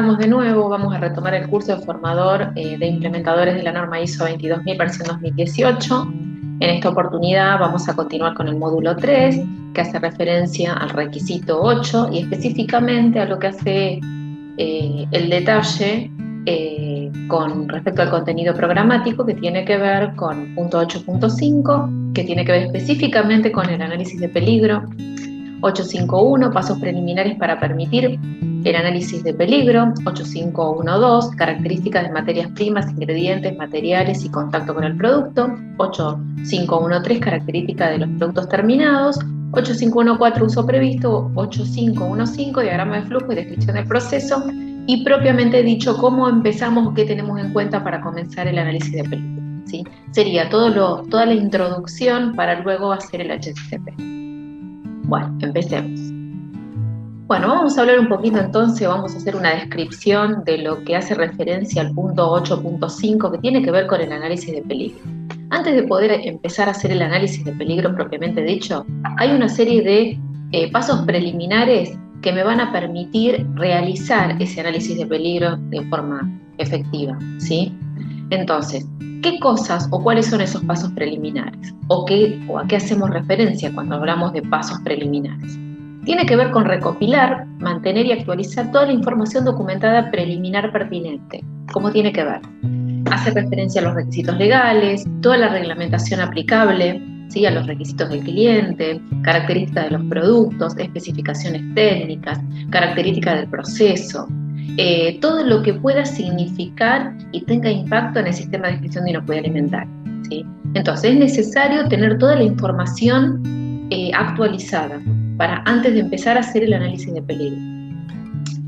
estamos de nuevo, vamos a retomar el curso de formador de implementadores de la norma ISO 22000 versión 2018. En esta oportunidad vamos a continuar con el módulo 3, que hace referencia al requisito 8 y específicamente a lo que hace el detalle con respecto al contenido programático, que tiene que ver con punto 8.5, que tiene que ver específicamente con el análisis de peligro. 851, pasos preliminares para permitir el análisis de peligro. 8512, características de materias primas, ingredientes, materiales y contacto con el producto. 8513, características de los productos terminados. 8514, uso previsto. 8515, diagrama de flujo y descripción del proceso. Y propiamente dicho, cómo empezamos o qué tenemos en cuenta para comenzar el análisis de peligro, ¿sí? Sería toda la introducción para luego hacer el HACCP. Bueno, empecemos. Bueno, vamos a hablar un poquito entonces, vamos a hacer una descripción de lo que hace referencia al punto 8.5, que tiene que ver con el análisis de peligro. Antes de poder empezar a hacer el análisis de peligro propiamente dicho, hay una serie de pasos preliminares que me van a permitir realizar ese análisis de peligro de forma efectiva, ¿sí? Entonces, ¿qué cosas o cuáles son esos pasos preliminares? ¿O a qué hacemos referencia cuando hablamos de pasos preliminares? Tiene que ver con recopilar, mantener y actualizar toda la información documentada preliminar pertinente. ¿Cómo tiene que ver? Hace referencia a los requisitos legales, toda la reglamentación aplicable, ¿sí? A los requisitos del cliente, características de los productos, especificaciones técnicas, características del proceso, todo lo que pueda significar y tenga impacto en el sistema de gestión de inocuidad alimentaria, ¿sí? Entonces es necesario tener toda la información actualizada para antes de empezar a hacer el análisis de peligro.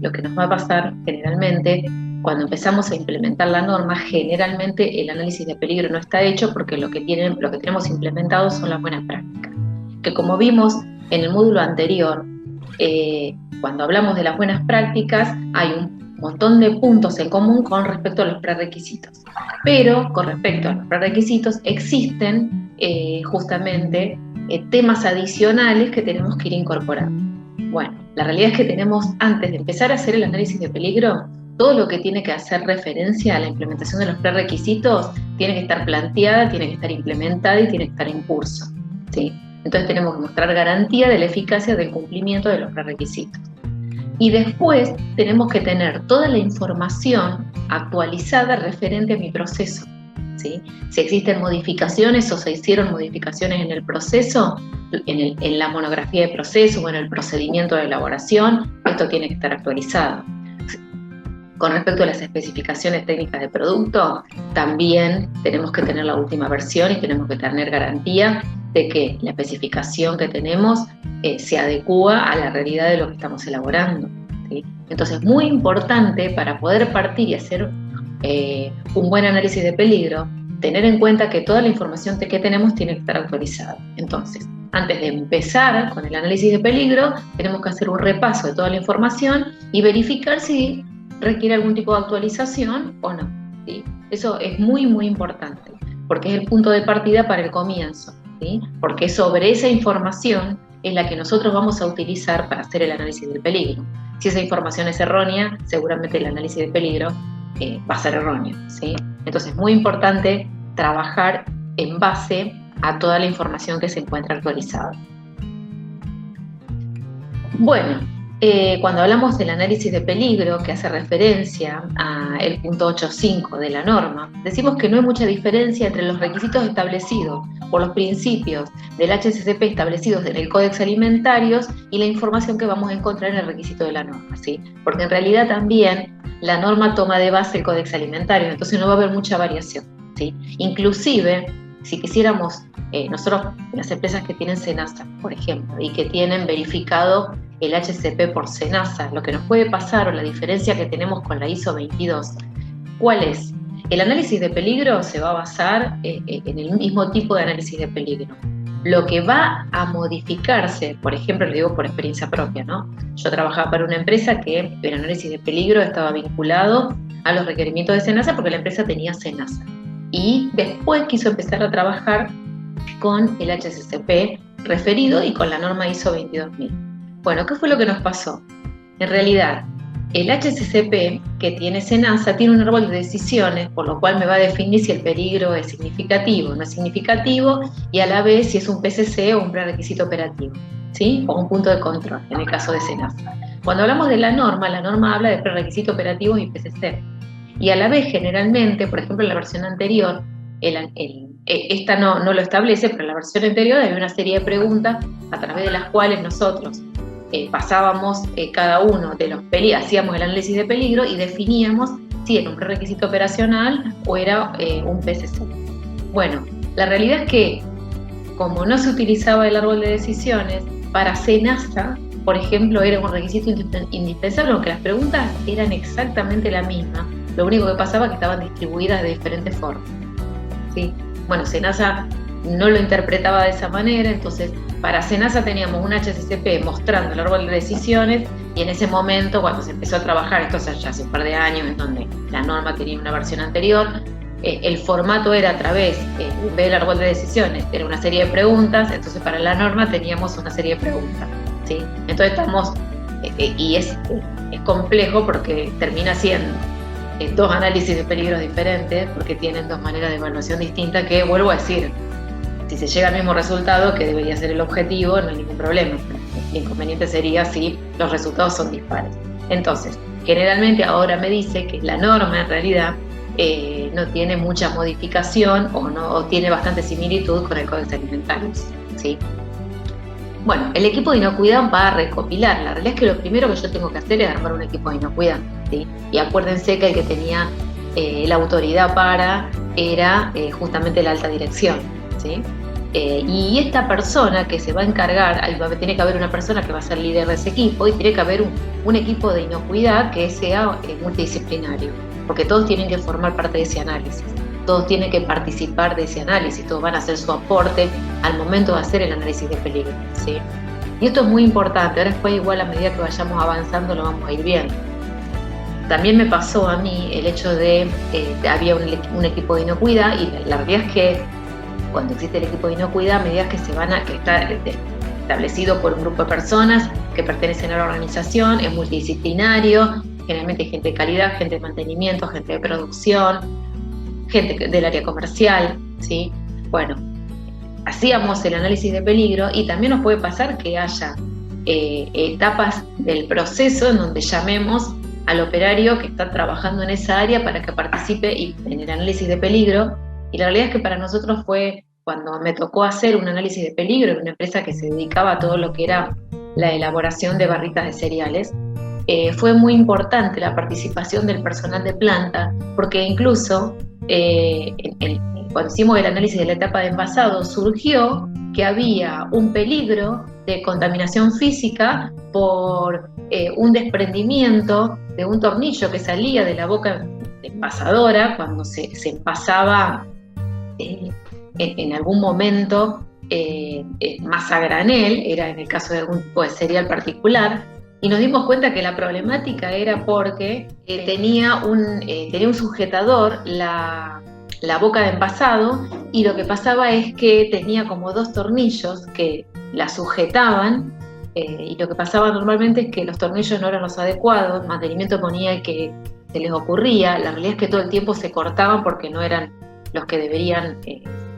Lo que nos va a pasar generalmente cuando empezamos a implementar la norma, generalmente el análisis de peligro no está hecho porque lo que tenemos implementado son las buenas prácticas, que como vimos en el módulo anterior, cuando hablamos de las buenas prácticas hay un montón de puntos en común con respecto a los prerequisitos, pero con respecto a los prerequisitos existen justamente temas adicionales que tenemos que ir incorporando. Bueno, la realidad es que tenemos, antes de empezar a hacer el análisis de peligro, todo lo que tiene que hacer referencia a la implementación de los prerequisitos tiene que estar planteada, tiene que estar implementada y tiene que estar en curso, ¿sí? Entonces tenemos que mostrar garantía de la eficacia del cumplimiento de los prerequisitos. Y después tenemos que tener toda la información actualizada referente a mi proceso, ¿sí? Si existen modificaciones o se hicieron modificaciones en el proceso, en la monografía de proceso o en el procedimiento de elaboración, esto tiene que estar actualizado. Con respecto a las especificaciones técnicas de producto, también tenemos que tener la última versión y tenemos que tener garantía de que la especificación que tenemos se adecúa a la realidad de lo que estamos elaborando, ¿sí? Entonces, muy importante para poder partir y hacer un buen análisis de peligro, tener en cuenta que toda la información que tenemos tiene que estar actualizada. Entonces, antes de empezar con el análisis de peligro, tenemos que hacer un repaso de toda la información y verificar si requiere algún tipo de actualización o no, ¿sí? Eso es muy, muy importante, porque es el punto de partida para el comienzo, ¿sí? Porque sobre esa información es la que nosotros vamos a utilizar para hacer el análisis del peligro. Si esa información es errónea, seguramente el análisis de peligro va a ser erróneo, ¿sí? Entonces es muy importante trabajar en base a toda la información que se encuentra actualizada. Bueno, cuando hablamos del análisis de peligro, que hace referencia al punto 8.5 de la norma, decimos que no hay mucha diferencia entre los requisitos establecidos por los principios del HACCP establecidos en el Códex Alimentarios y la información que vamos a encontrar en el requisito de la norma, ¿sí? Porque en realidad también la norma toma de base el Códex Alimentario, entonces no va a haber mucha variación, ¿sí? Inclusive, si quisiéramos, nosotros, las empresas que tienen SENASA, por ejemplo, y que tienen verificado el HACCP por SENASA, lo que nos puede pasar o la diferencia que tenemos con la ISO 22, ¿cuál es? El análisis de peligro se va a basar en el mismo tipo de análisis de peligro. Lo que va a modificarse, por ejemplo, lo digo por experiencia propia, ¿no? Yo trabajaba para una empresa que el análisis de peligro estaba vinculado a los requerimientos de SENASA porque la empresa tenía SENASA. Y después quiso empezar a trabajar con el HACCP referido y con la norma ISO 22000. Bueno, ¿qué fue lo que nos pasó? En realidad, El HCCP que tiene SENASA tiene un árbol de decisiones, por lo cual me va a definir si el peligro es significativo o no es significativo, y a la vez si es un PCC o un prerequisito operativo, ¿sí? O un punto de control, en el caso de SENASA. Cuando hablamos de la norma habla de prerequisito operativo y PCC. Y a la vez, generalmente, por ejemplo, en la versión anterior, esta no lo establece, pero en la versión anterior había una serie de preguntas a través de las cuales nosotros pasábamos cada uno de los peligros, hacíamos el análisis de peligro y definíamos si era un prerequisito operacional o era un PCC. Bueno, la realidad es que como no se utilizaba el árbol de decisiones, para SENASA, por ejemplo, era un requisito indispensable, aunque las preguntas eran exactamente la misma, lo único que pasaba es que estaban distribuidas de diferentes formas, ¿sí? Bueno, SENASA no lo interpretaba de esa manera, entonces para SENASA teníamos un HCCP mostrando el árbol de decisiones, y en ese momento, cuando se empezó a trabajar, esto ya hace un par de años, en donde la norma tenía una versión anterior, el formato era a través del árbol de decisiones, era una serie de preguntas, entonces para la norma teníamos una serie de preguntas, ¿sí? Entonces estamos, y es complejo porque termina siendo dos análisis de peligros diferentes, porque tienen dos maneras de evaluación distintas, que vuelvo a decir, si se llega al mismo resultado, que debería ser el objetivo, no hay ningún problema. El inconveniente sería si los resultados son dispares. Entonces, generalmente ahora me dice que la norma en realidad no tiene mucha modificación o tiene bastante similitud con el Código Alimentario, ¿sí? Bueno, el equipo de inocuidad va a recopilar. La realidad es que lo primero que yo tengo que hacer es armar un equipo de inocuidad, ¿sí? Y acuérdense que el que tenía la autoridad era justamente la alta dirección, ¿sí? Y esta persona que se va a encargar, tiene que haber una persona que va a ser líder de ese equipo, y tiene que haber un equipo de inocuidad que sea multidisciplinario, porque todos tienen que formar parte de ese análisis, todos tienen que participar de ese análisis, todos van a hacer su aporte al momento de hacer el análisis de peligro, ¿sí? Y esto es muy importante, ahora después igual a medida que vayamos avanzando lo vamos a ir viendo. También me pasó a mí el hecho de había un equipo de inocuidad, y la realidad es que cuando existe el equipo de inocuidad, a medida que está establecido por un grupo de personas que pertenecen a la organización, es multidisciplinario, generalmente hay gente de calidad, gente de mantenimiento, gente de producción, gente del área comercial, ¿sí? Bueno, hacíamos el análisis de peligro, y también nos puede pasar que haya etapas del proceso en donde llamemos al operario que está trabajando en esa área para que participe en el análisis de peligro. Y la realidad es que para nosotros fue cuando me tocó hacer un análisis de peligro en una empresa que se dedicaba a todo lo que era la elaboración de barritas de cereales. Fue muy importante la participación del personal de planta, porque incluso cuando hicimos el análisis de la etapa de envasado, surgió que había un peligro de contaminación física por un desprendimiento de un tornillo que salía de la boca envasadora cuando se envasaba en algún momento más a granel, era en el caso de algún tipo de cereal particular, y nos dimos cuenta que la problemática era porque tenía un sujetador la boca de envasado, y lo que pasaba es que tenía como dos tornillos que la sujetaban, y lo que pasaba normalmente es que los tornillos no eran los adecuados, mantenimiento ponía que se les ocurría, la realidad es que todo el tiempo se cortaban porque no eran los que deberían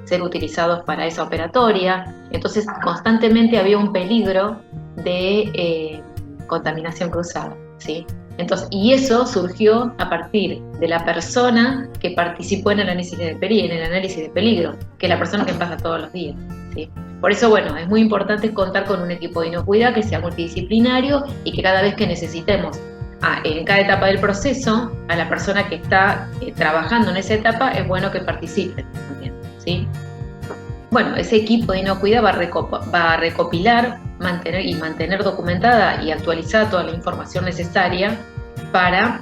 ser utilizados para esa operatoria, entonces constantemente había un peligro de contaminación cruzada, ¿sí? Entonces, y eso surgió a partir de la persona que participó en el análisis de peligro, que es la persona que pasa todos los días, ¿sí? Por eso, bueno, es muy importante contar con un equipo de inocuidad que sea multidisciplinario, y que cada vez que necesitemos en cada etapa del proceso a la persona que está trabajando en esa etapa, es bueno que participe también, ¿sí? Bueno, ese equipo de inocuidad va a recopilar, mantener documentada y actualizada toda la información necesaria para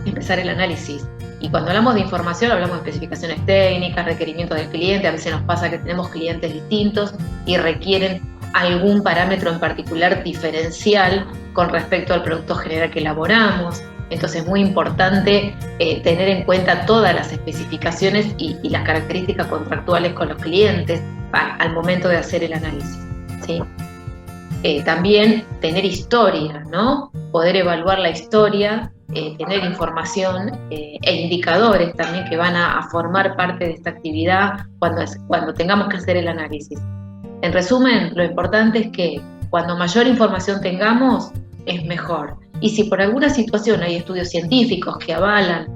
empezar el análisis. Y cuando hablamos de información, hablamos de especificaciones técnicas, requerimientos del cliente. A veces nos pasa que tenemos clientes distintos y requieren algún parámetro en particular diferencial con respecto al producto general que elaboramos. Entonces es muy importante tener en cuenta todas las especificaciones y las características contractuales con los clientes al momento de hacer el análisis, ¿sí? También tener historia, ¿no? Poder evaluar la historia, tener información e indicadores también que van a formar parte de esta actividad cuando tengamos que hacer el análisis. En resumen, lo importante es que cuando mayor información tengamos, es mejor. Y si por alguna situación hay estudios científicos que avalan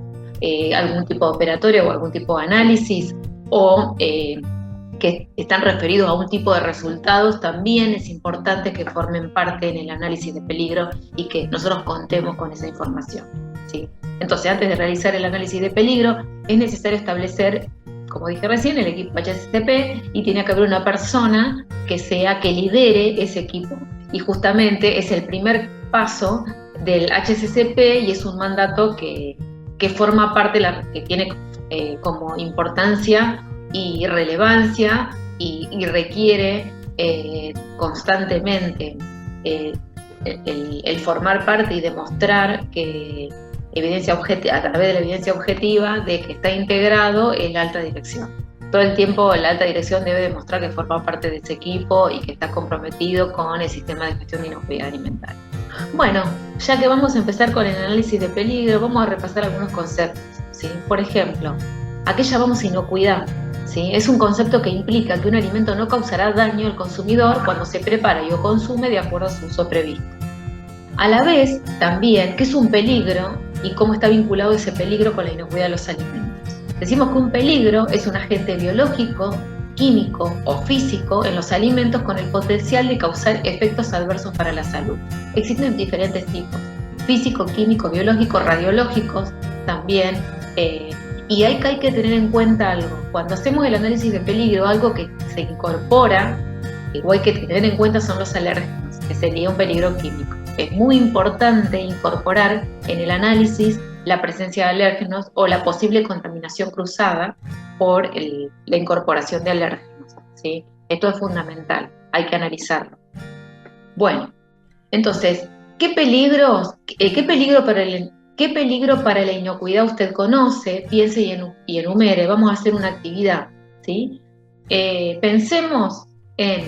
algún tipo de operatorio o algún tipo de análisis, o que están referidos a un tipo de resultados, también es importante que formen parte en el análisis de peligro y que nosotros contemos con esa información, ¿sí? Entonces, antes de realizar el análisis de peligro, es necesario establecer, como dije recién, el equipo HACCP, y tiene que haber una persona que lidere ese equipo. Y justamente es el primer paso del HACCP y es un mandato que forma parte, que tiene como importancia y relevancia y requiere constantemente el formar parte y demostrar que a través de la evidencia objetiva de que está integrado en la alta dirección. Todo el tiempo la alta dirección debe demostrar que forma parte de ese equipo y que está comprometido con el sistema de gestión de inocuidad alimentaria. Bueno, ya que vamos a empezar con el análisis de peligro, vamos a repasar algunos conceptos, ¿sí? Por ejemplo, ¿a qué llamamos inocuidad? ¿Sí? Es un concepto que implica que un alimento no causará daño al consumidor cuando se prepara y o consume de acuerdo a su uso previsto. A la vez, también, ¿qué es un peligro y cómo está vinculado ese peligro con la inocuidad de los alimentos? Decimos que un peligro es un agente biológico, químico o físico en los alimentos con el potencial de causar efectos adversos para la salud. Existen diferentes tipos: físico, químico, biológico, radiológicos también. Y hay que tener en cuenta algo. Cuando hacemos el análisis de peligro, algo que se incorpora, o hay que tener en cuenta, son los alérgenos, que sería un peligro químico. Es muy importante incorporar en el análisis la presencia de alérgenos o la posible contaminación cruzada por la incorporación de alérgenos, ¿sí? Esto es fundamental, hay que analizarlo. Bueno, entonces, ¿qué peligro para la inocuidad usted conoce? Piense y enumere. Vamos a hacer una actividad, ¿sí? Pensemos en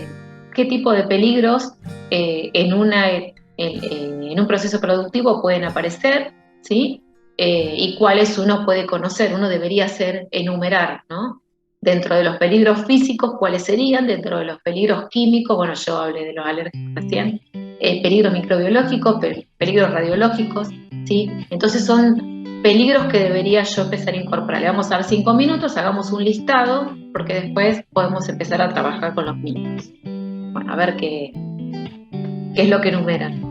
qué tipo de peligros en un proceso productivo pueden aparecer, ¿sí? Y cuáles uno puede conocer, uno debería enumerar, ¿no? Dentro de los peligros físicos, ¿cuáles serían? Dentro de los peligros químicos, bueno, yo hablé de los alérgenos recién, peligros microbiológicos, peligros radiológicos, ¿sí? Entonces son peligros que debería yo empezar a incorporar. Le vamos a dar 5 minutos, hagamos un listado, porque después podemos empezar a trabajar con los minutos. Bueno, a ver qué es lo que enumeran.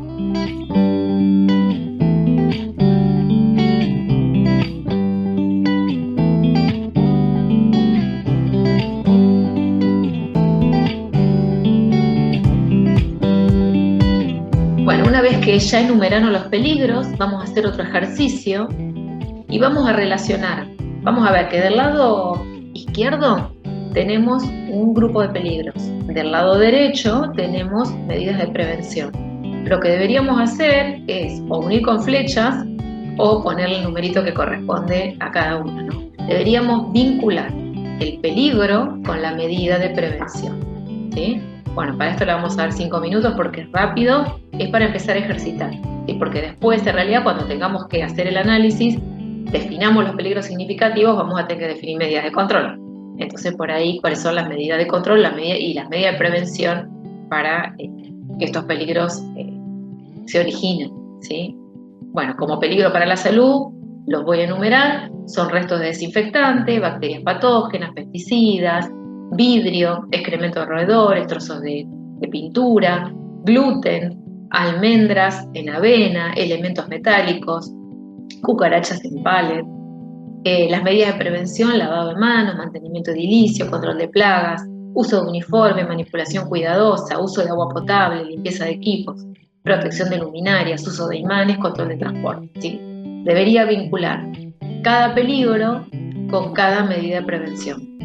Bueno, una vez que ya enumeraron los peligros, vamos a hacer otro ejercicio y vamos a relacionar. Vamos a ver que del lado izquierdo tenemos un grupo de peligros. Del lado derecho tenemos medidas de prevención. Lo que deberíamos hacer es o unir con flechas o ponerle el numerito que corresponde a cada uno, ¿no? Deberíamos vincular el peligro con la medida de prevención, ¿sí? Bueno, para esto le vamos a dar 5 minutos porque es rápido, es para empezar a ejercitar, ¿sí? Porque después, en realidad, cuando tengamos que hacer el análisis, definamos los peligros significativos, vamos a tener que definir medidas de control. Entonces, por ahí, ¿cuáles son las medidas de control y las medidas de prevención para que estos peligros se originen, ¿sí? Bueno, como peligro para la salud, los voy a enumerar: son restos de desinfectante, bacterias patógenas, pesticidas, vidrio, excremento de roedores, trozos de pintura, gluten, almendras en avena, elementos metálicos, cucarachas en pallet. Las medidas de prevención: lavado de manos, mantenimiento edilicio, control de plagas, uso de uniforme, manipulación cuidadosa, uso de agua potable, limpieza de equipos, protección de luminarias, uso de imanes, control de transporte, ¿sí? Debería vincular cada peligro con cada medida de prevención.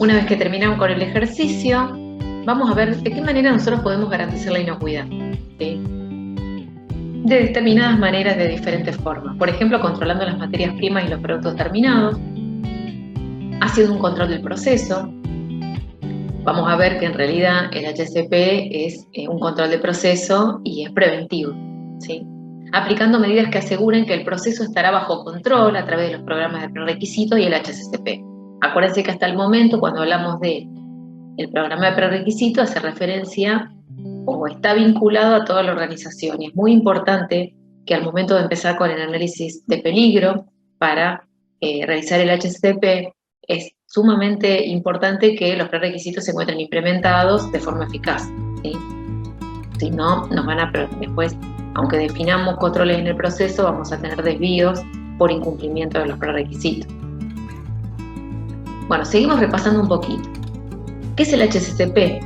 Una vez que terminamos con el ejercicio, vamos a ver de qué manera nosotros podemos garantizar la inocuidad, ¿sí? De determinadas maneras, de diferentes formas. Por ejemplo, controlando las materias primas y los productos terminados, haciendo un control del proceso. Vamos a ver que en realidad el HACCP es un control de proceso y es preventivo, ¿sí? Aplicando medidas que aseguren que el proceso estará bajo control a través de los programas de prerequisitos y el HACCP. Acuérdense que hasta el momento, cuando hablamos de el programa de prerequisitos, hace referencia o está vinculado a toda la organización. Y es muy importante que al momento de empezar con el análisis de peligro para realizar el HACCP, es sumamente importante que los prerequisitos se encuentren implementados de forma eficaz, ¿sí? Si no, nos van a después, aunque definamos controles en el proceso, vamos a tener desvíos por incumplimiento de los prerequisitos. Bueno, seguimos repasando un poquito. ¿Qué es el HACCP?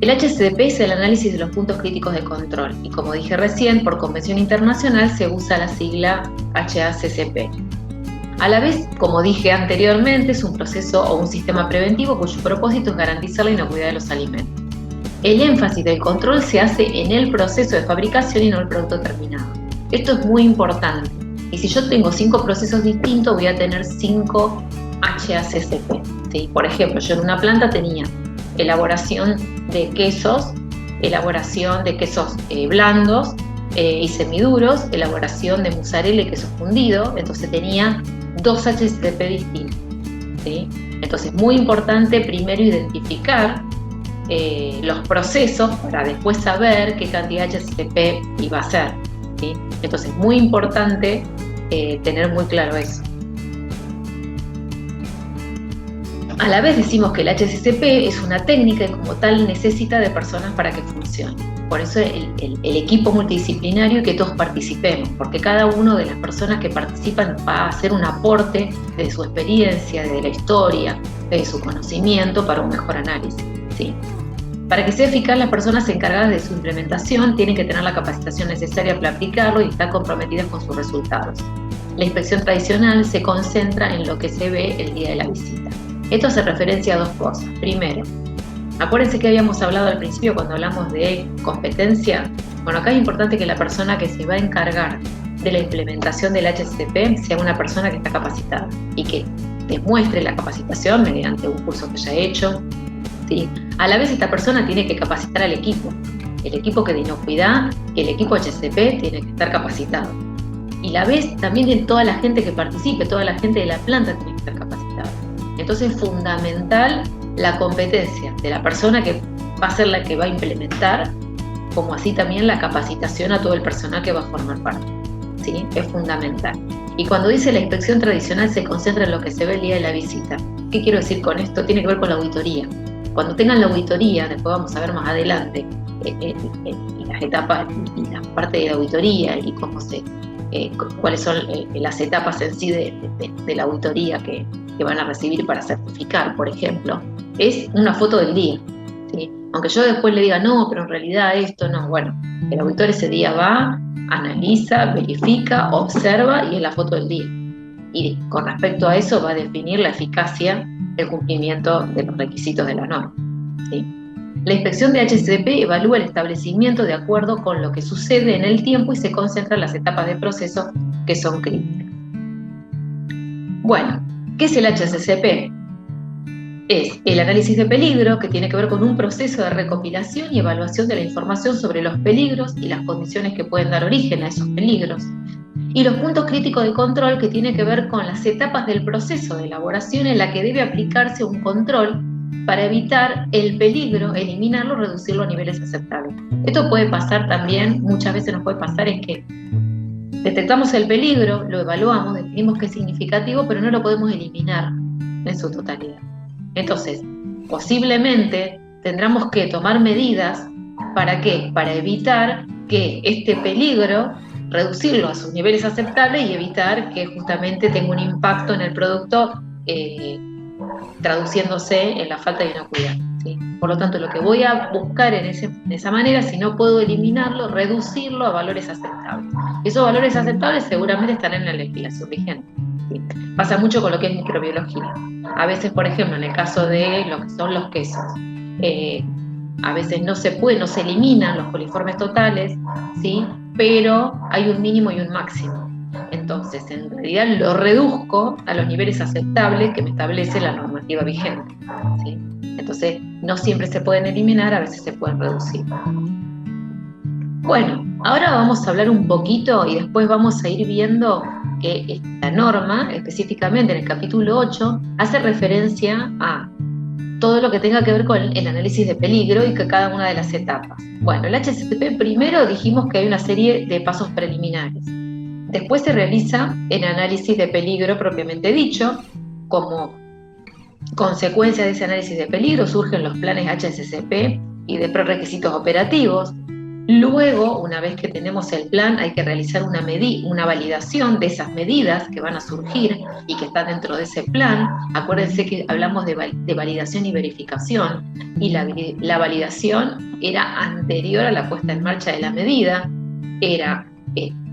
El HACCP es el análisis de los puntos críticos de control y, como dije recién, por convención internacional se usa la sigla HACCP. A la vez, como dije anteriormente, es un proceso o un sistema preventivo cuyo propósito es garantizar la inocuidad de los alimentos. El énfasis del control se hace en el proceso de fabricación y no el producto terminado. Esto es muy importante. Y si yo tengo 5 procesos distintos, voy a tener 5 HACCP, ¿sí? Por ejemplo, yo en una planta tenía elaboración de quesos blandos y semiduros, elaboración de mozzarella y queso fundido, entonces tenía 2 HACCP distintos, ¿sí? Entonces, muy importante primero identificar los procesos para después saber qué cantidad de HACCP iba a ser, ¿sí? Entonces, muy importante tener muy claro eso. A la vez decimos que el HACCP es una técnica y como tal necesita de personas para que funcione. Por eso el equipo multidisciplinario y que todos participemos, porque cada una de las personas que participan va a hacer un aporte de su experiencia, de la historia, de su conocimiento para un mejor análisis, ¿sí? Para que sea eficaz, las personas encargadas de su implementación tienen que tener la capacitación necesaria para aplicarlo y estar comprometidas con sus resultados. La inspección tradicional se concentra en lo que se ve el día de la visita. Esto hace referencia a 2 cosas. Primero, acuérdense que habíamos hablado al principio cuando hablamos de competencia. Bueno, acá es importante que la persona que se va a encargar de la implementación del HACCP sea una persona que está capacitada y que demuestre la capacitación mediante un curso que haya hecho, ¿sí? A la vez, esta persona tiene que capacitar al equipo. El equipo que de inocuidad y el equipo HACCP tiene que estar capacitado. Y a la vez también en toda la gente que participe, toda la gente de la planta tiene que estar capacitada. Entonces es fundamental la competencia de la persona que va a ser la que va a implementar, como así también la capacitación a todo el personal que va a formar parte, ¿sí? Es fundamental. Y cuando dice la inspección tradicional se concentra en lo que se ve el día de la visita. ¿Qué quiero decir con esto? Tiene que ver con la auditoría. Cuando tengan la auditoría, después vamos a ver más adelante las etapas y la parte de la auditoría y cuáles son las etapas en sí de la auditoría que van a recibir para certificar, por ejemplo, es una foto del día, ¿sí? Aunque yo después le diga, no, pero en realidad esto no, bueno, el auditor ese día va, analiza, verifica, observa y es la foto del día. Y con respecto a eso va a definir la eficacia del cumplimiento de los requisitos de la norma, ¿sí? La inspección de HACCP evalúa el establecimiento de acuerdo con lo que sucede en el tiempo y se concentra en las etapas de proceso que son críticas. Bueno, ¿qué es el HACCP? Es el análisis de peligro, que tiene que ver con un proceso de recopilación y evaluación de la información sobre los peligros y las condiciones que pueden dar origen a esos peligros. Y los puntos críticos de control, que tiene que ver con las etapas del proceso de elaboración en la que debe aplicarse un control para evitar el peligro, eliminarlo, reducirlo a niveles aceptables. Esto puede pasar también, muchas veces nos puede pasar, es que detectamos el peligro, lo evaluamos, definimos que es significativo, pero no lo podemos eliminar en su totalidad. Entonces, posiblemente tendremos que tomar medidas. ¿Para qué? Para evitar que este peligro, reducirlo a sus niveles aceptables y evitar que justamente tenga un impacto en el producto, traduciéndose en la falta de inocuidad, ¿sí? Por lo tanto, lo que voy a buscar en esa manera, si no puedo eliminarlo, reducirlo a valores aceptables. Esos valores aceptables seguramente estarán en la legislación vigente. ¿sí? Pasa mucho con lo que es microbiología. A veces, por ejemplo, en el caso de lo que son los quesos, a veces no se eliminan los coliformes totales, ¿sí? Pero hay un mínimo y un máximo. Entonces, en realidad lo reduzco a los niveles aceptables que me establece la normativa vigente, ¿sí? Entonces, no siempre se pueden eliminar, a veces se pueden reducir. Bueno, ahora vamos a hablar un poquito y después vamos a ir viendo que esta norma, específicamente en el capítulo 8, hace referencia a todo lo que tenga que ver con el análisis de peligro y que cada una de las etapas. Bueno, el HACCP primero dijimos que hay una serie de pasos preliminares. Después se realiza el análisis de peligro propiamente dicho. Como consecuencia de ese análisis de peligro surgen los planes HACCP y de prerequisitos operativos. Luego, una vez que tenemos el plan, hay que realizar una validación de esas medidas que van a surgir y que están dentro de ese plan. Acuérdense que hablamos de validación y verificación, y la validación era anterior a la puesta en marcha de la medida, era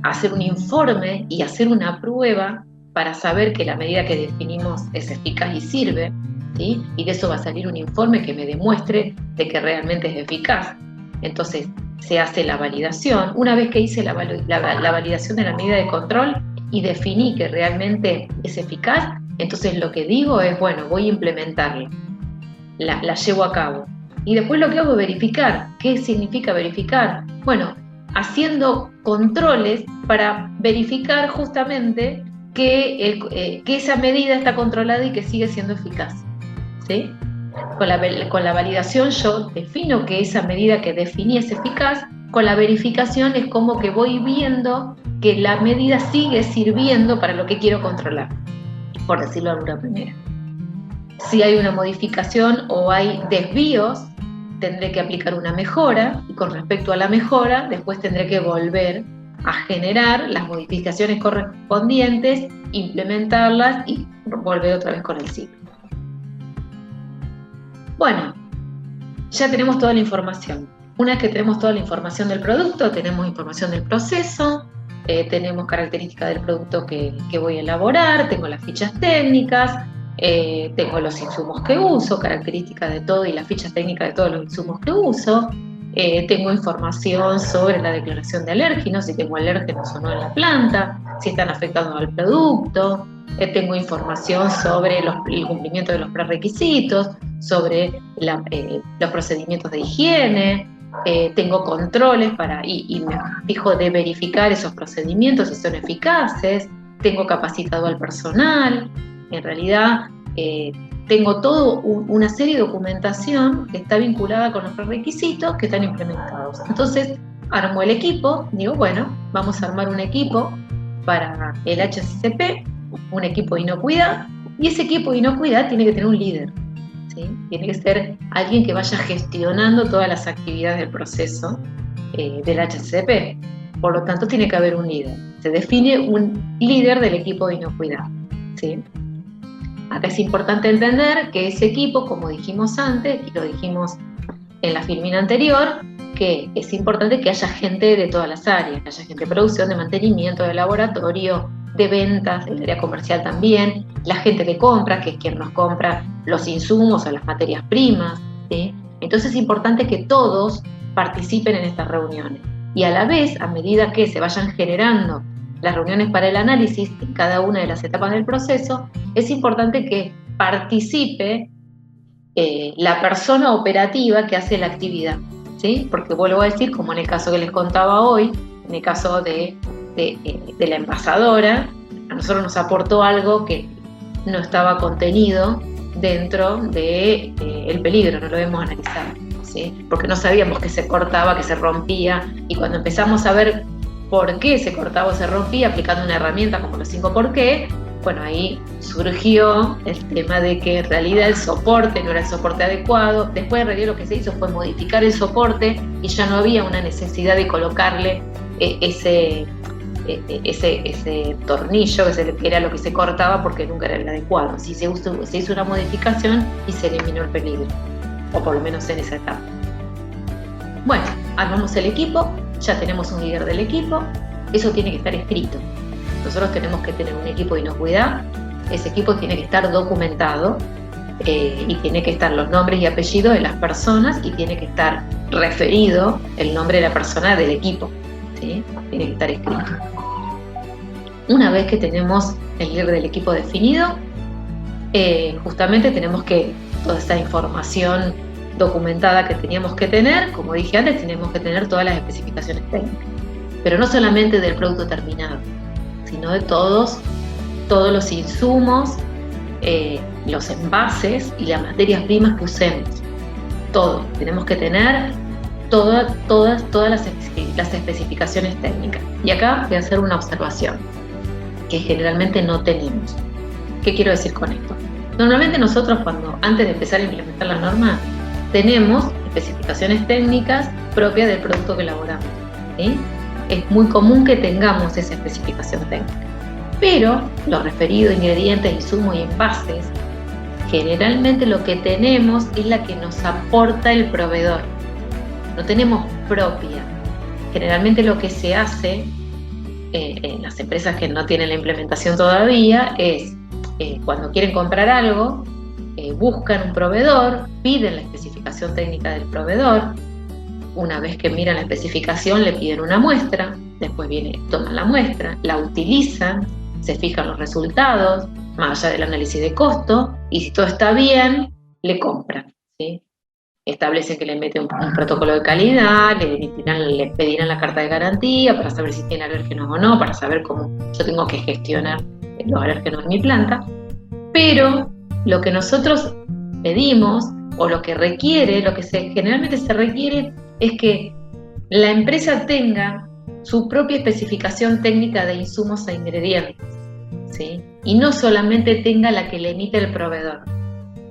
hacer un informe y hacer una prueba para saber que la medida que definimos es eficaz y sirve, ¿sí? Y de eso va a salir un informe que me demuestre de que realmente es eficaz. Entonces, se hace la validación. Una vez que hice la validación de la medida de control y definí que realmente es eficaz, entonces lo que digo es, bueno, voy a implementarla, la llevo a cabo. Y después lo que hago es verificar. ¿Qué significa verificar? Bueno, haciendo controles para verificar justamente que esa medida está controlada y que sigue siendo eficaz, ¿sí? Con la validación yo defino que esa medida que definí es eficaz. Con la verificación es como que voy viendo que la medida sigue sirviendo para lo que quiero controlar, por decirlo de alguna manera. Si hay una modificación o hay desvíos, tendré que aplicar una mejora, y con respecto a la mejora, después tendré que volver a generar las modificaciones correspondientes, implementarlas y volver otra vez con el ciclo. Bueno, ya tenemos toda la información. Una vez que tenemos toda la información del producto, tenemos información del proceso, tenemos características del producto que voy a elaborar, tengo las fichas técnicas, tengo los insumos que uso, características de todo y las fichas técnicas de todos los insumos que uso, tengo información sobre la declaración de alérgenos, si tengo alérgenos o no en la planta, si están afectando al producto, tengo información sobre el cumplimiento de los prerequisitos, sobre los procedimientos de higiene, tengo controles y me fijo de verificar esos procedimientos si son eficaces, tengo capacitado al personal, en realidad tengo toda una serie de documentación que está vinculada con los prerequisitos que están implementados. Entonces armo el equipo, digo, bueno, vamos a armar un equipo para el HACCP, un equipo de inocuidad, y ese equipo de inocuidad tiene que tener un líder, ¿sí? Tiene que ser alguien que vaya gestionando todas las actividades del proceso del HACCP. Por lo tanto, tiene que haber un líder. Se define un líder del equipo de inocuidad, ¿sí? Acá es importante entender que ese equipo, como dijimos antes, y lo dijimos en la filmina anterior, que es importante que haya gente de todas las áreas, que haya gente de producción, de mantenimiento, de laboratorio, de ventas, del área comercial también, la gente de compra, que es quien nos compra los insumos o las materias primas, ¿sí? Entonces es importante que todos participen en estas reuniones. Y a la vez, a medida que se vayan generando las reuniones para el análisis en cada una de las etapas del proceso, es importante que participe la persona operativa que hace la actividad, ¿sí? Porque vuelvo a decir, como en el caso que les contaba hoy, en el caso de la envasadora, a nosotros nos aportó algo que no estaba contenido dentro del peligro, no lo hemos analizado, ¿sí? Porque no sabíamos que se cortaba, que se rompía, y cuando empezamos a ver por qué se cortaba o se rompía aplicando una herramienta como los 5 por qué, bueno, ahí surgió el tema de que en realidad el soporte no era el soporte adecuado. Después en realidad lo que se hizo fue modificar el soporte y ya no había una necesidad de colocarle ese tornillo que era lo que se cortaba, porque nunca era el adecuado. Sí, se hizo una modificación y se eliminó el peligro, o por lo menos en esa etapa. Bueno, armamos el equipo, ya tenemos un líder del equipo, eso tiene que estar escrito. nosotros tenemos que tener un equipo de inocuidad. Ese equipo tiene que estar documentado y tiene que estar los nombres y apellidos de las personas y tiene que estar referido el nombre de la persona del equipo, ¿sí? Tiene que estar escrito. Una vez que tenemos el líder del equipo definido, justamente tenemos que toda esta información documentada que teníamos que tener, como dije antes, tenemos que tener todas las especificaciones técnicas, pero no solamente del producto terminado, sino de todos los insumos, los envases y las materias primas que usemos. Todo, tenemos que tener todas las especificaciones técnicas. Y acá voy a hacer una observación que generalmente no tenemos. ¿Qué quiero decir con esto? Normalmente nosotros antes de empezar a implementar la norma, tenemos especificaciones técnicas propias del producto que elaboramos, ¿sí? Es muy común que tengamos esa especificación técnica. Pero los referidos, ingredientes, insumos y envases, generalmente lo que tenemos es la que nos aporta el proveedor. No tenemos propia. Generalmente lo que se hace en las empresas que no tienen la implementación todavía es, cuando quieren comprar algo, buscan un proveedor, piden la especificación técnica del proveedor. Una vez que miran la especificación, le piden una muestra, después toman la muestra, la utilizan, se fijan los resultados, más allá del análisis de costo, y si todo está bien, le compran, ¿sí? Establecen que le meten un protocolo de calidad, le pedirán la carta de garantía para saber si tiene alérgenos o no, para saber cómo yo tengo que gestionar los alérgenos en mi planta. Pero lo que nosotros pedimos, o lo que generalmente se requiere, es que la empresa tenga su propia especificación técnica de insumos e ingredientes, ¿sí? Y no solamente tenga la que le emite el proveedor.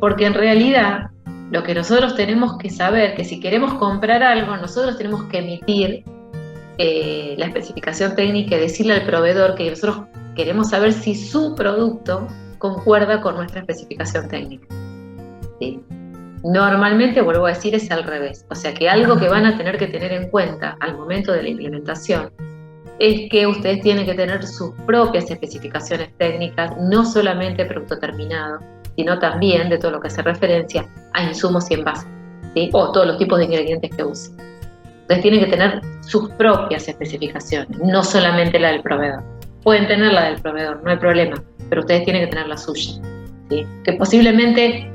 Porque en realidad, lo que nosotros tenemos que saber, que si queremos comprar algo, nosotros tenemos que emitir la especificación técnica y decirle al proveedor que nosotros queremos saber si su producto concuerda con nuestra especificación técnica, ¿sí? Normalmente, vuelvo a decir, es al revés. O sea que algo que van a tener que tener en cuenta al momento de la implementación es que ustedes tienen que tener sus propias especificaciones técnicas, no solamente de producto terminado, sino también de todo lo que hace referencia a insumos y envases, ¿sí? O todos los tipos de ingredientes que usen. Entonces tienen que tener sus propias especificaciones, no solamente la del proveedor. Pueden tener la del proveedor, no hay problema, pero ustedes tienen que tener la suya, ¿sí? Que posiblemente,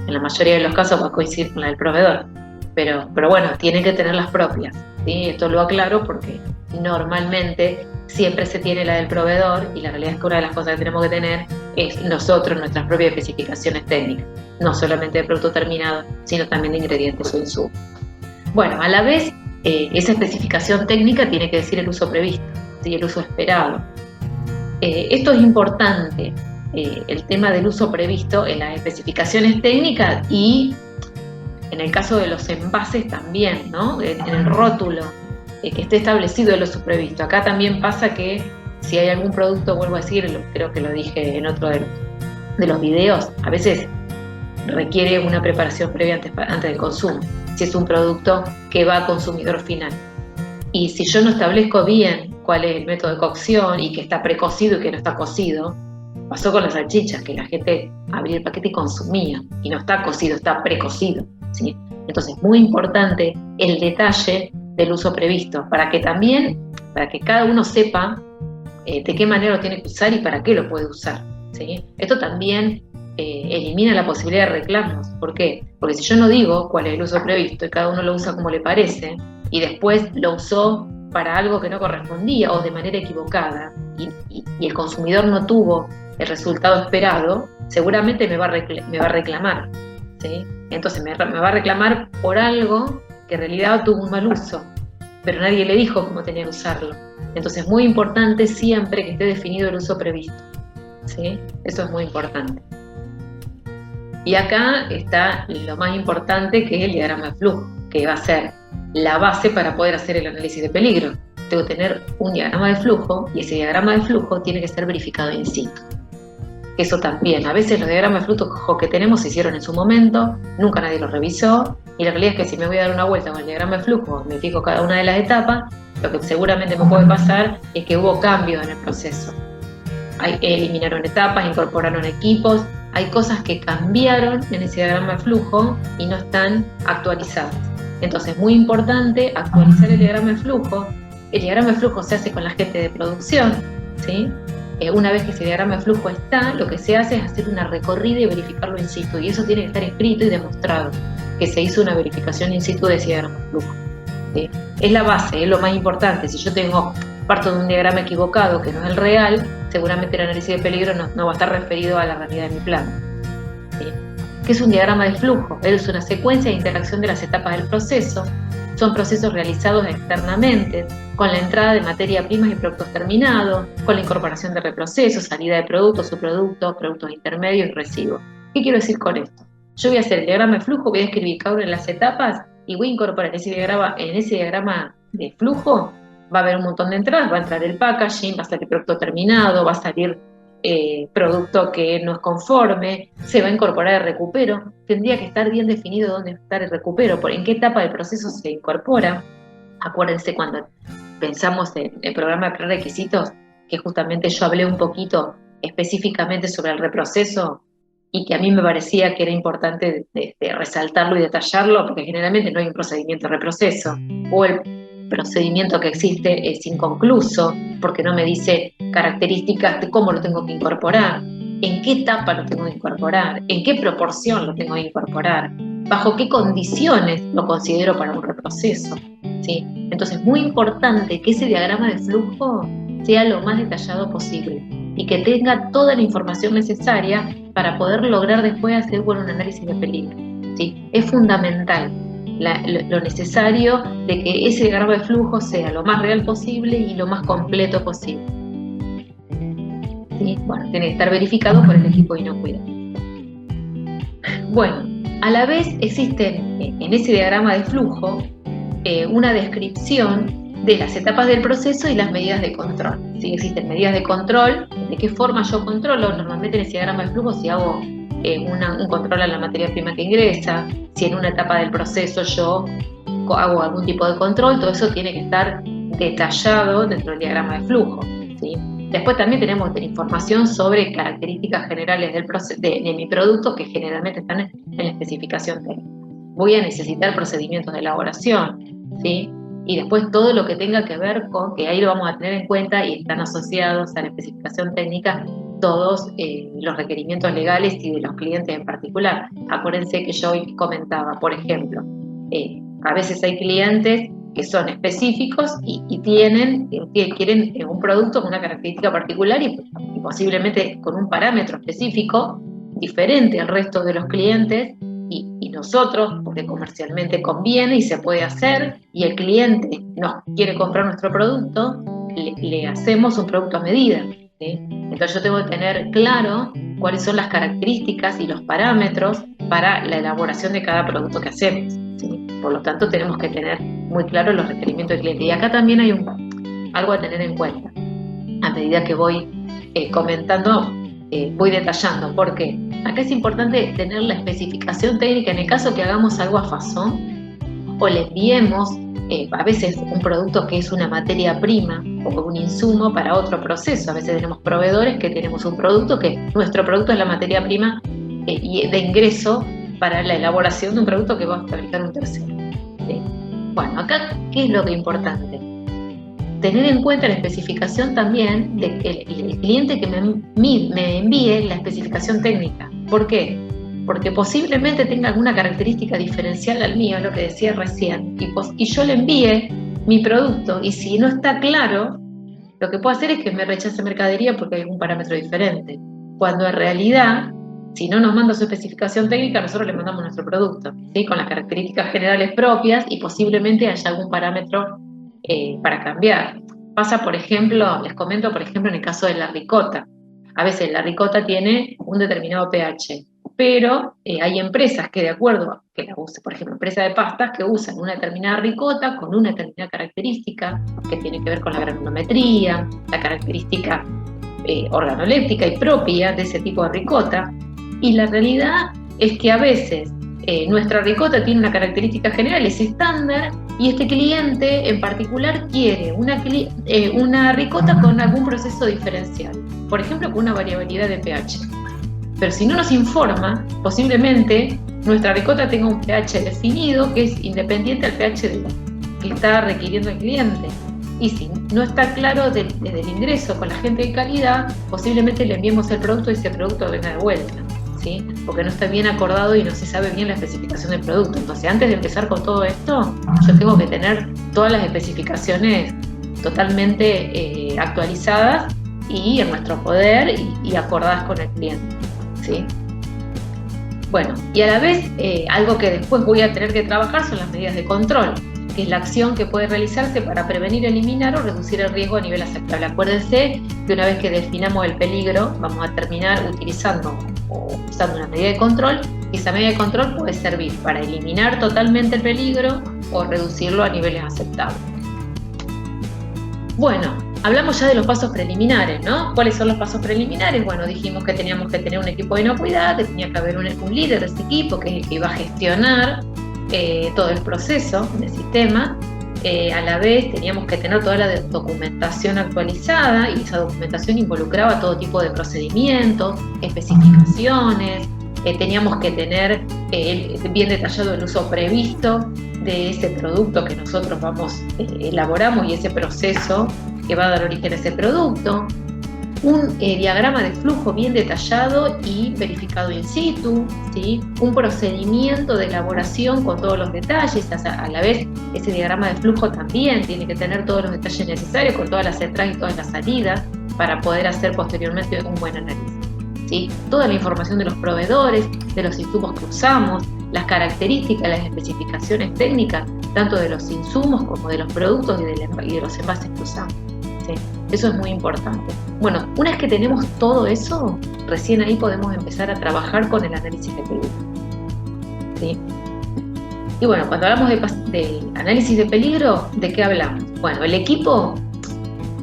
en la mayoría de los casos, va a coincidir con la del proveedor, pero bueno, tienen que tener las propias, ¿sí? Esto lo aclaro porque normalmente siempre se tiene la del proveedor y la realidad es que una de las cosas que tenemos que tener es nosotros nuestras propias especificaciones técnicas, no solamente de producto terminado, sino también de ingredientes o insumos. Bueno, a la vez, esa especificación técnica tiene que decir el uso previsto, ¿sí? El uso esperado. Esto es importante, el tema del uso previsto en las especificaciones técnicas y en el caso de los envases también, ¿no? En el rótulo, que esté establecido el uso previsto. Acá también pasa que si hay algún producto, vuelvo a decir, creo que lo dije en otro de los videos, a veces requiere una preparación previa antes del consumo, si es un producto que va a consumidor final. Y si yo no establezco bien cuál es el método de cocción y que está precocido y que no está cocido, pasó con las salchichas, que la gente abría el paquete y consumía, y no está cocido, está precocido, ¿sí? Entonces, muy importante el detalle del uso previsto, para que cada uno sepa de qué manera lo tiene que usar y para qué lo puede usar, ¿sí? Esto también elimina la posibilidad de reclamos. ¿Por qué? Porque si yo no digo cuál es el uso previsto y cada uno lo usa como le parece, y después lo usó para algo que no correspondía o de manera equivocada, y el consumidor no tuvo el resultado esperado, seguramente me va a reclamar, ¿sí? Entonces me va a reclamar por algo que en realidad tuvo un mal uso, pero nadie le dijo cómo tenía que usarlo. Entonces es muy importante siempre que esté definido el uso previsto, ¿sí? Eso es muy importante. Y acá está lo más importante, que es el diagrama de flujo, que va a ser la base para poder hacer el análisis de peligro. Tengo que tener un diagrama de flujo y ese diagrama de flujo tiene que ser verificado in situ. Eso también, a veces los diagramas de flujo que tenemos se hicieron en su momento, nunca nadie los revisó, y la realidad es que si me voy a dar una vuelta con el diagrama de flujo, me fijo cada una de las etapas, lo que seguramente me puede pasar es que hubo cambios en el proceso. eliminaron etapas, incorporaron equipos, hay cosas que cambiaron en ese diagrama de flujo y no están actualizadas. Entonces es muy importante actualizar el diagrama de flujo. El diagrama de flujo se hace con la gente de producción, ¿sí? Una vez que ese diagrama de flujo está, lo que se hace es hacer una recorrida y verificarlo in situ, y eso tiene que estar escrito y demostrado, que se hizo una verificación in situ de ese diagrama de flujo, ¿sí? Es la base, es lo más importante. Si yo parto de un diagrama equivocado que no es el real, seguramente el análisis de peligro no va a estar referido a la realidad de mi plan, ¿sí? ¿Qué es un diagrama de flujo? Es una secuencia de interacción de las etapas del proceso. Son procesos realizados externamente, con la entrada de materia prima y productos terminados, con la incorporación de reprocesos, salida de productos, subproductos, productos intermedios y residuos. ¿Qué quiero decir con esto? Yo voy a hacer el diagrama de flujo, voy a escribir cada una de las etapas y voy a incorporar en ese diagrama de flujo. Va a haber un montón de entradas, va a entrar el packaging, va a salir producto terminado, va a salir producto que no es conforme, se va a incorporar el recupero. Tendría que estar bien definido dónde está el recupero, en qué etapa del proceso se incorpora. Acuérdense cuando pensamos en el programa de prerequisitos, que justamente yo hablé un poquito específicamente sobre el reproceso y que a mí me parecía que era importante de resaltarlo y detallarlo, porque generalmente no hay un procedimiento de reproceso, o el procedimiento que existe es inconcluso, porque no me dice características de cómo lo tengo que incorporar, en qué etapa lo tengo que incorporar, en qué proporción lo tengo que incorporar, bajo qué condiciones lo considero para un reproceso, ¿sí? Entonces es muy importante que ese diagrama de flujo sea lo más detallado posible y que tenga toda la información necesaria para poder lograr después hacer un análisis de peligro, ¿sí? Es fundamental lo necesario de que ese diagrama de flujo sea lo más real posible y lo más completo posible, ¿sí? Bueno, tiene que estar verificado por el equipo de inocuidad. Bueno, a la vez existe en ese diagrama de flujo una descripción de las etapas del proceso y las medidas de control, ¿sí? Existen medidas de control, de qué forma yo controlo. Normalmente en ese diagrama de flujo, si hago un control a la materia prima que ingresa, si en una etapa del proceso yo hago algún tipo de control, todo eso tiene que estar detallado dentro del diagrama de flujo, ¿sí? Después también tenemos información sobre características generales de mi producto, que generalmente están en la especificación técnica. Voy a necesitar procedimientos de elaboración, ¿sí? Y después todo lo que tenga que ver con, que ahí lo vamos a tener en cuenta y están asociados a la especificación técnica, todos los requerimientos legales y de los clientes en particular. Acuérdense que yo hoy comentaba, por ejemplo, a veces hay clientes que son específicos y quieren un producto con una característica particular y posiblemente con un parámetro específico diferente al resto de los clientes, y nosotros, porque comercialmente conviene y se puede hacer, y el cliente nos quiere comprar nuestro producto, le hacemos un producto a medida, ¿sí? Entonces yo tengo que tener claro cuáles son las características y los parámetros para la elaboración de cada producto que hacemos, ¿sí? Por lo tanto, tenemos que tener muy claro los requerimientos del cliente. Y acá también hay algo a tener en cuenta. A medida que voy comentando, voy detallando, porque acá es importante tener la especificación técnica en el caso que hagamos algo a fazón o le enviemos a veces un producto que es una materia prima o un insumo para otro proceso. A veces tenemos proveedores que tenemos un producto que nuestro producto es la materia prima de ingreso para la elaboración de un producto que va a fabricar un tercero, ¿sí? Bueno, acá, ¿qué es lo que es importante? Tener en cuenta la especificación también de que el cliente que me envíe la especificación técnica. ¿Por qué? Porque posiblemente tenga alguna característica diferencial al mío, lo que decía recién, y yo le envíe mi producto, y si no está claro, lo que puedo hacer es que me rechace mercadería porque hay algún parámetro diferente, cuando en realidad, si no nos manda su especificación técnica, nosotros le mandamos nuestro producto, ¿sí? Con las características generales propias, y posiblemente haya algún parámetro para cambiar. Pasa, por ejemplo, les comento, por ejemplo, en el caso de la ricota. A veces la ricota tiene un determinado pH, pero hay empresas que, de acuerdo, que la usan, por ejemplo, empresas de pastas que usan una determinada ricota con una determinada característica que tiene que ver con la granulometría, la característica organoléptica y propia de ese tipo de ricota. Y la realidad es que a veces nuestra ricota tiene una característica general, es estándar, y este cliente en particular quiere una ricota con algún proceso diferencial. por ejemplo, con una variabilidad de pH. Pero si no nos informa, posiblemente nuestra ricota tenga un pH definido que es independiente al pH que está requiriendo el cliente. Y si no está claro desde el ingreso con la gente de calidad, posiblemente le enviemos el producto y ese producto venga de vuelta, ¿sí? Porque no está bien acordado y no se sabe bien la especificación del producto. Entonces, antes de empezar con todo esto, yo tengo que tener todas las especificaciones totalmente actualizadas y en nuestro poder y acordadas con el cliente, ¿sí? Bueno, y a la vez, algo que después voy a tener que trabajar son las medidas de control, que es la acción que puede realizarse para prevenir, eliminar o reducir el riesgo a nivel aceptable. Acuérdense que una vez que definamos el peligro, vamos a terminar utilizando una medida de control, y esa medida de control puede servir para eliminar totalmente el peligro o reducirlo a niveles aceptables. Bueno, hablamos ya de los pasos preliminares, ¿no? ¿Cuáles son los pasos preliminares? Bueno, dijimos que teníamos que tener un equipo de inocuidad, que tenía que haber un líder de ese equipo, que es el que iba a gestionar todo el proceso del sistema. A la vez teníamos que tener toda la documentación actualizada, y esa documentación involucraba todo tipo de procedimientos, especificaciones. Teníamos que tener bien detallado el uso previsto de ese producto que nosotros elaboramos y ese proceso que va a dar origen a ese producto. Un diagrama de flujo bien detallado y verificado in situ, ¿sí? Un procedimiento de elaboración con todos los detalles. A la vez, ese diagrama de flujo también tiene que tener todos los detalles necesarios, con todas las entradas y todas las salidas, para poder hacer posteriormente un buen análisis, ¿sí? Toda la información de los proveedores, de los insumos que usamos, las características, las especificaciones técnicas, tanto de los insumos como de los productos y de los envases que usamos, ¿sí? Eso es muy importante. Bueno, una vez que tenemos todo eso, recién ahí podemos empezar a trabajar con el análisis de peligro, ¿sí? Y bueno, cuando hablamos de análisis de peligro, ¿de qué hablamos? Bueno, el equipo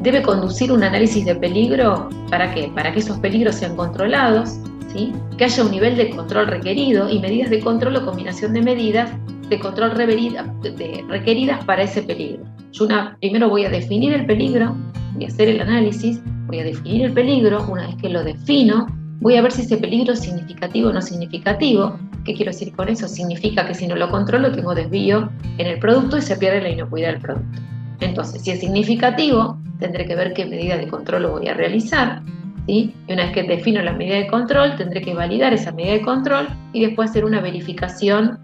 debe conducir un análisis de peligro. ¿Para qué? Para que esos peligros sean controlados, ¿sí? Que haya un nivel de control requerido y medidas de control o combinación de medidas de control requeridas para ese peligro. Yo primero voy a definir el peligro, voy a hacer el análisis, voy a definir el peligro. Una vez que lo defino, voy a ver si ese peligro es significativo o no significativo. ¿Qué quiero decir con eso? Significa que si no lo controlo, tengo desvío en el producto y se pierde la inocuidad del producto. Entonces, si es significativo, tendré que ver qué medida de control lo voy a realizar, ¿sí? Y una vez que defino la medida de control, tendré que validar esa medida de control y después hacer una verificación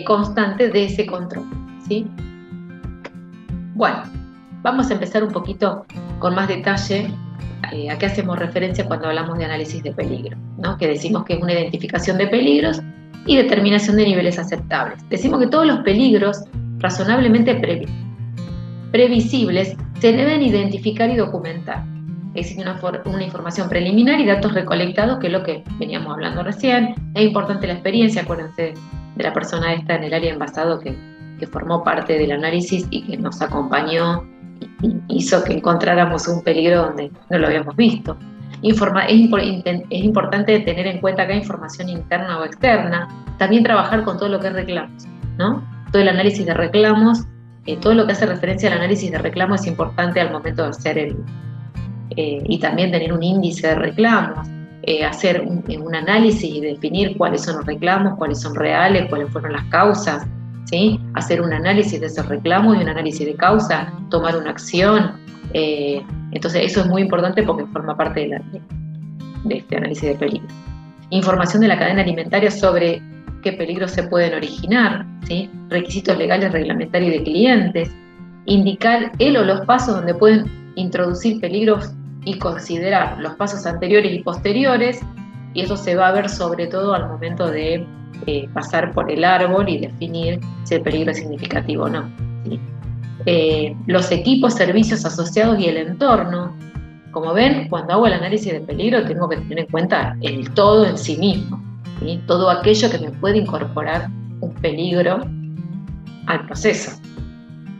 constante de ese control, ¿sí? Bueno, vamos a empezar un poquito con más detalle a qué hacemos referencia cuando hablamos de análisis de peligro, ¿no? Que decimos que es una identificación de peligros y determinación de niveles aceptables. Decimos que todos los peligros razonablemente previsibles se deben identificar y documentar. Existe una información preliminar y datos recolectados, que es lo que veníamos hablando recién. Es importante la experiencia, acuérdense de la persona esta en el área envasado que formó parte del análisis y que nos acompañó y hizo que encontráramos un peligro donde no lo habíamos visto. Es importante tener en cuenta acá información interna o externa. También trabajar con todo lo que es reclamos, ¿no? Todo el análisis de reclamos, todo lo que hace referencia al análisis de reclamos es importante al momento de hacer y también tener un índice de reclamos, hacer un análisis y definir cuáles son los reclamos, cuáles son reales, cuáles fueron las causas, ¿sí? Hacer un análisis de esos reclamos y un análisis de causa, tomar una acción. Entonces eso es muy importante porque forma parte de este análisis de peligro. Información de la cadena alimentaria sobre qué peligros se pueden originar, ¿sí? Requisitos legales, reglamentarios de clientes, indicar el o los pasos donde pueden introducir peligros y considerar los pasos anteriores y posteriores, y eso se va a ver sobre todo al momento de pasar por el árbol y definir si el peligro es significativo o no, ¿sí? Los equipos, servicios asociados y el entorno. Como ven, cuando hago el análisis de peligro tengo que tener en cuenta el todo en sí mismo, ¿sí? Todo aquello que me puede incorporar un peligro al proceso,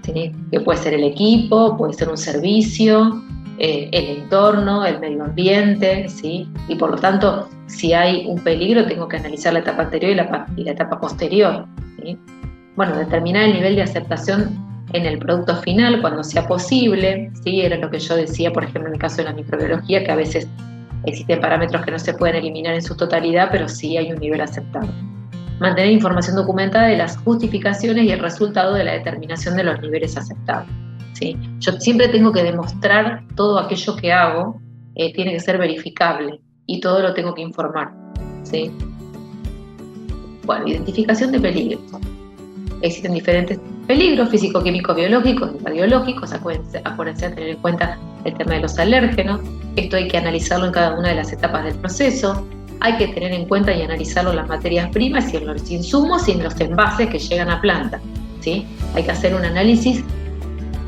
¿sí? Que puede ser el equipo, puede ser un servicio, el entorno, el medio ambiente, ¿sí? Y por lo tanto, si hay un peligro, tengo que analizar la etapa anterior y la etapa posterior, ¿sí? Bueno, determinar el nivel de aceptación en el producto final cuando sea posible, ¿sí? Era lo que yo decía, por ejemplo, en el caso de la microbiología, que a veces Existen parámetros que no se pueden eliminar en su totalidad, pero sí hay un nivel aceptable. Mantener información documentada de las justificaciones y el resultado de la determinación de los niveles aceptables, ¿sí? Yo siempre tengo que demostrar todo aquello que hago, tiene que ser verificable y todo lo tengo que informar, ¿sí? Bueno, identificación de peligros. Existen diferentes peligros físico-químicos, biológicos y radiológicos. Acuérdense de tener en cuenta el tema de los alérgenos. Esto hay que analizarlo en cada una de las etapas del proceso. Hay que tener en cuenta y analizarlo en las materias primas y en los insumos y en los envases que llegan a planta, ¿sí? Hay que hacer un análisis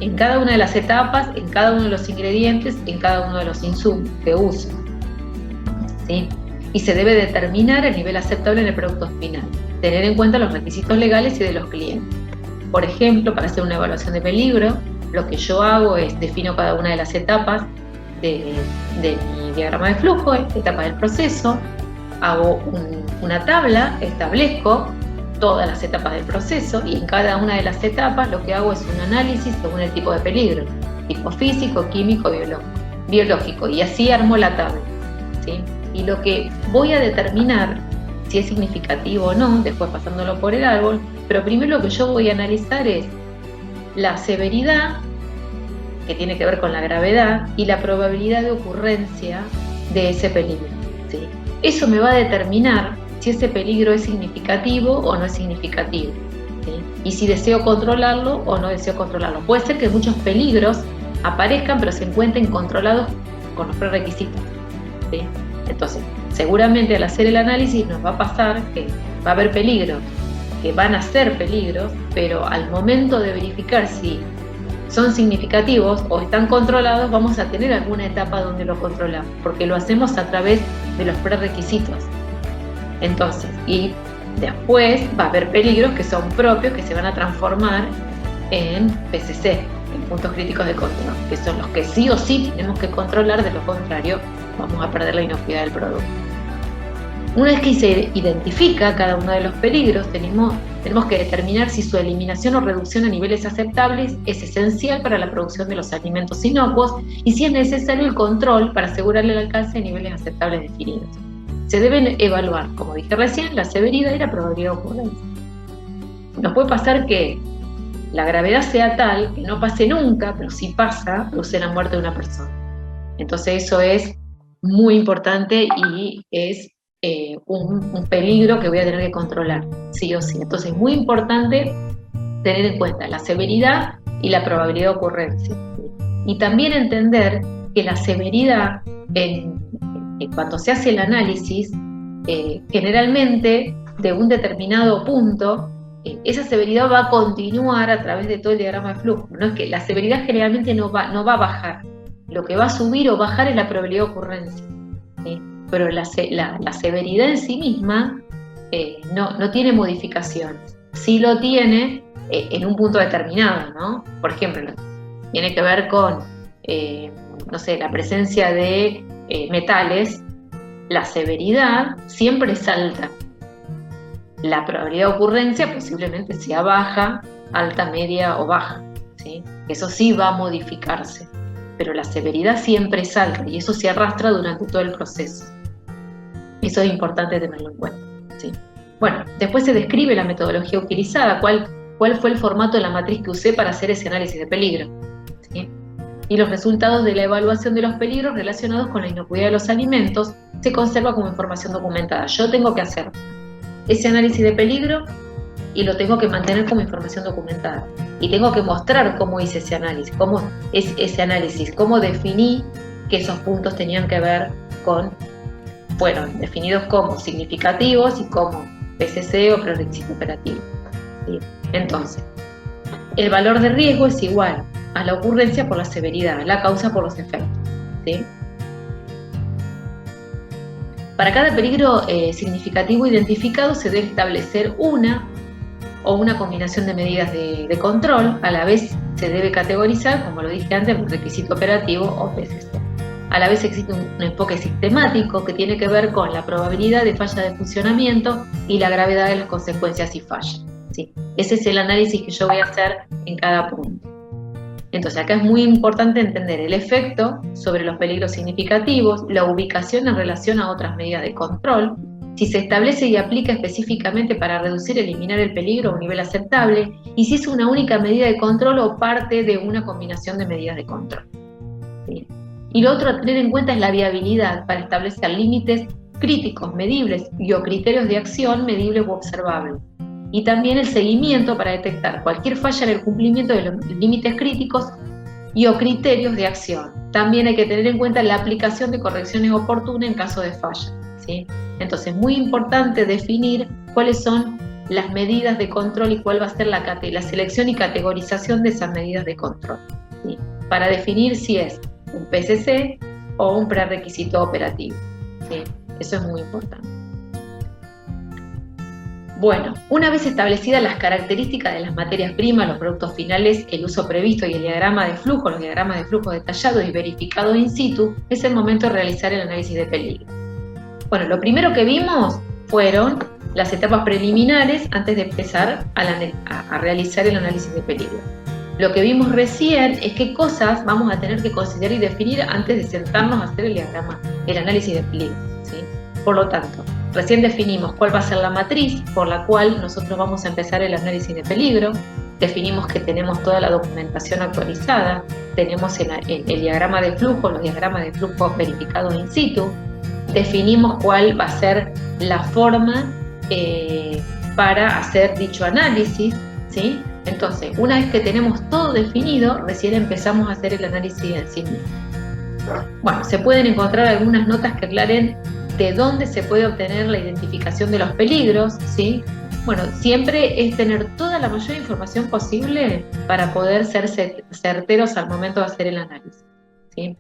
en cada una de las etapas, en cada uno de los ingredientes, en cada uno de los insumos que uso, ¿sí? Y se debe determinar el nivel aceptable en el producto final. Tener en cuenta los requisitos legales y de los clientes. Por ejemplo, para hacer una evaluación de peligro, lo que yo hago es defino cada una de las etapas de mi diagrama de flujo, etapa del proceso, hago una tabla, establezco todas las etapas del proceso y en cada una de las etapas lo que hago es un análisis según el tipo de peligro, tipo físico, químico, biológico, y así armo la tabla, ¿sí? Y lo que voy a determinar si es significativo o no, después pasándolo por el árbol, pero primero lo que yo voy a analizar es la severidad, que tiene que ver con la gravedad, y la probabilidad de ocurrencia de ese peligro, ¿sí? Eso me va a determinar si ese peligro es significativo o no es significativo, ¿sí? Y si deseo controlarlo o no deseo controlarlo. Puede ser que muchos peligros aparezcan, pero se encuentren controlados con los prerequisitos, ¿sí? Entonces, seguramente al hacer el análisis nos va a pasar que va a haber peligros, que van a ser peligros, pero al momento de verificar si son significativos o están controlados, vamos a tener alguna etapa donde lo controlamos, porque lo hacemos a través de los prerequisitos. Entonces, y después va a haber peligros que son propios, que se van a transformar en PCC, en puntos críticos de control, que son los que sí o sí tenemos que controlar, de lo contrario vamos a perder la inocuidad del producto. Una vez que se identifica cada uno de los peligros, tenemos que determinar si su eliminación o reducción a niveles aceptables es esencial para la producción de los alimentos inocuos y si es necesario el control para asegurar el alcance de niveles aceptables definidos. Se deben evaluar, como dije recién, la severidad y la probabilidad de ocurrencia. Nos puede pasar que la gravedad sea tal que no pase nunca, pero si pasa, produce la muerte de una persona. Entonces eso es muy importante y es un peligro que voy a tener que controlar, sí o sí. Entonces es muy importante tener en cuenta la severidad y la probabilidad de ocurrencia. Y también entender que la severidad, cuando se hace el análisis, generalmente de un determinado punto, esa severidad va a continuar a través de todo el diagrama de flujo. No es que la severidad generalmente no va a bajar. Lo que va a subir o bajar es la probabilidad de ocurrencia, ¿sí? Pero la severidad en sí misma no tiene modificaciones. Sí lo tiene en un punto determinado, ¿no? Por ejemplo, tiene que ver con, no sé, la presencia de metales. La severidad siempre es alta. La probabilidad de ocurrencia posiblemente sea baja, alta, media o baja, ¿sí? Eso sí va a modificarse, pero la severidad siempre es alta y eso se arrastra durante todo el proceso. Eso es importante tenerlo en cuenta, ¿sí? Bueno, después se describe la metodología utilizada, cuál fue el formato de la matriz que usé para hacer ese análisis de peligro, ¿sí? Y los resultados de la evaluación de los peligros relacionados con la inocuidad de los alimentos se conserva como información documentada. Yo tengo que hacer ese análisis de peligro y lo tengo que mantener como información documentada. Y tengo que mostrar cómo hice ese análisis, cómo es ese análisis, cómo definí que esos puntos tenían que ver con, fueron definidos como significativos y como PCC o prerequisito operativo, ¿sí? Entonces, el valor de riesgo es igual a la ocurrencia por la severidad, la causa por los efectos, ¿sí? Para cada peligro significativo identificado se debe establecer una o una combinación de medidas de control. A la vez se debe categorizar, como lo dije antes, por requisito operativo o PCC. A la vez existe un enfoque sistemático que tiene que ver con la probabilidad de falla de funcionamiento y la gravedad de las consecuencias si falla, ¿sí? Ese es el análisis que yo voy a hacer en cada punto. Entonces acá es muy importante entender el efecto sobre los peligros significativos, la ubicación en relación a otras medidas de control, si se establece y aplica específicamente para reducir, eliminar el peligro a un nivel aceptable, y si es una única medida de control o parte de una combinación de medidas de control. ¿Sí? Y lo otro a tener en cuenta es la viabilidad para establecer límites críticos, medibles y o criterios de acción medibles u observables. Y también el seguimiento para detectar cualquier falla en el cumplimiento de los límites críticos y o criterios de acción. También hay que tener en cuenta la aplicación de correcciones oportunas en caso de falla, ¿sí? Entonces es muy importante definir cuáles son las medidas de control y cuál va a ser la selección y categorización de esas medidas de control, ¿sí? Para definir si es un PCC o un prerequisito operativo, ¿sí? Eso es muy importante. Bueno, una vez establecidas las características de las materias primas, los productos finales, el uso previsto y el diagrama de flujo, los diagramas de flujo detallados y verificados in situ, es el momento de realizar el análisis de peligro. Bueno, lo primero que vimos fueron las etapas preliminares antes de empezar a realizar el análisis de peligro. Lo que vimos recién es qué cosas vamos a tener que considerar y definir antes de sentarnos a hacer el análisis de peligro, ¿sí? Por lo tanto, recién definimos cuál va a ser la matriz por la cual nosotros vamos a empezar el análisis de peligro, definimos que tenemos toda la documentación actualizada, tenemos el diagrama de flujo, los diagramas de flujo verificados in situ, definimos cuál va a ser la forma para hacer dicho análisis, ¿sí? Entonces, una vez que tenemos todo definido, recién empezamos a hacer el análisis en sí mismo. Bueno, se pueden encontrar algunas notas que aclaren de dónde se puede obtener la identificación de los peligros, ¿sí? Bueno, siempre es tener toda la mayor información posible para poder ser certeros al momento de hacer el análisis, ¿sí?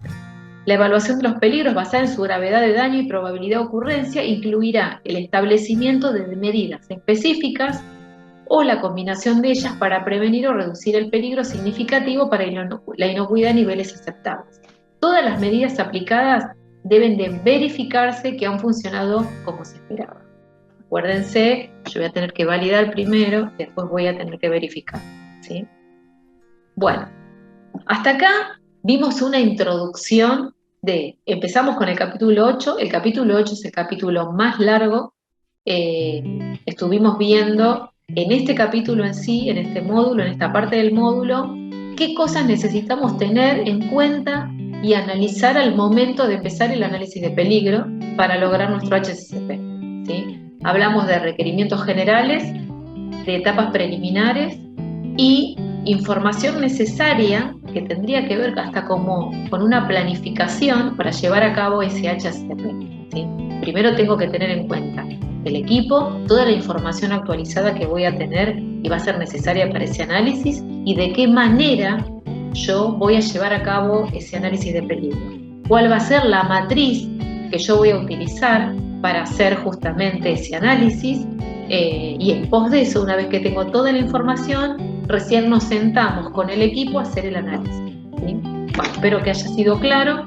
La evaluación de los peligros basada en su gravedad de daño y probabilidad de ocurrencia incluirá el establecimiento de medidas específicas o la combinación de ellas para prevenir o reducir el peligro significativo para la inocuidad a niveles aceptables. Todas las medidas aplicadas deben de verificarse que han funcionado como se esperaba. Acuérdense, yo voy a tener que validar primero, después voy a tener que verificar, ¿sí? Bueno, hasta acá vimos una introducción empezamos con el capítulo 8, el capítulo 8 es el capítulo más largo, estuvimos viendo en este capítulo en sí, en este módulo, en esta parte del módulo, qué cosas necesitamos tener en cuenta y analizar al momento de empezar el análisis de peligro para lograr nuestro HCCP, ¿sí? Hablamos de requerimientos generales, de etapas preliminares y información necesaria que tendría que ver hasta como con una planificación para llevar a cabo ese HCCP, ¿sí? Primero tengo que tener en cuenta el equipo, toda la información actualizada que voy a tener y va a ser necesaria para ese análisis y de qué manera yo voy a llevar a cabo ese análisis de peligro. ¿Cuál va a ser la matriz que yo voy a utilizar para hacer justamente ese análisis? Y en pos de eso, una vez que tengo toda la información, recién nos sentamos con el equipo a hacer el análisis, ¿sí? Bueno, espero que haya sido claro.